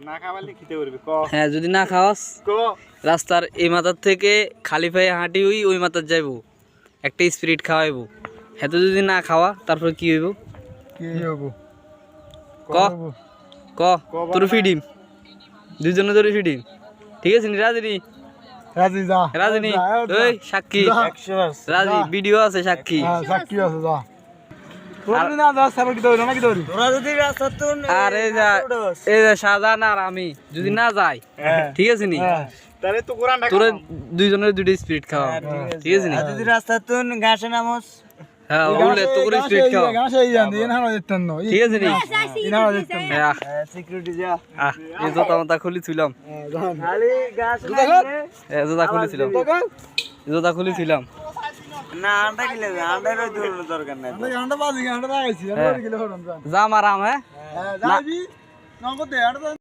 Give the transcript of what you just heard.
না খাওয়ালে খেতে পারবি ক হ্যাঁ যদি না খাওয়াস ক রাস্তার এই মাথার থেকে খালি পায়ে হাঁটি ওই মাথার যাইবো একটা স্পিরিট খাওয়াইবো হ্যাঁ তো যদি না খাওয়া তারপর কি হইব কি হবো ক ক তোর ফিডিম দুজনে তোর ফিডিম ঠিক আছে নি রাজি রাজি যা রাজনী ওই সাক্ষী রাজি ভিডিও আছে সাক্ষী সাক্ষী আছে যা তোরা না যা সারা কি দৌড় না কি দৌড়ি তোরা যদি রাস্তা তো আর এই যে শাহজাহান আর আমি যদি না যাই ঠিক আছে নি তাহলে তো কোরআন তোরা দুইজনের দুইটা স্পিরিট খাওয়া ঠিক আছে নি যদি রাস্তা তো ঘাসে নামস হ্যাঁ বললে তো করে স্পিরিট খাওয়া গাছ এই জান দিন হানা দিতেন না ঠিক আছে নি ইনারা দিতেন সিকিউরিটি যা এই জোতা খুলেছিলাম খালি ঘাস জোতা খুলেছিলাম জোতা খুলেছিলাম না আন্ডা কিলে আন্ডার দরকার নাই আমরা বাজি আমরা লাগাইছি আমরা গেলে হরন যা যা মারাম হ্যাঁ যাবি নগদ দে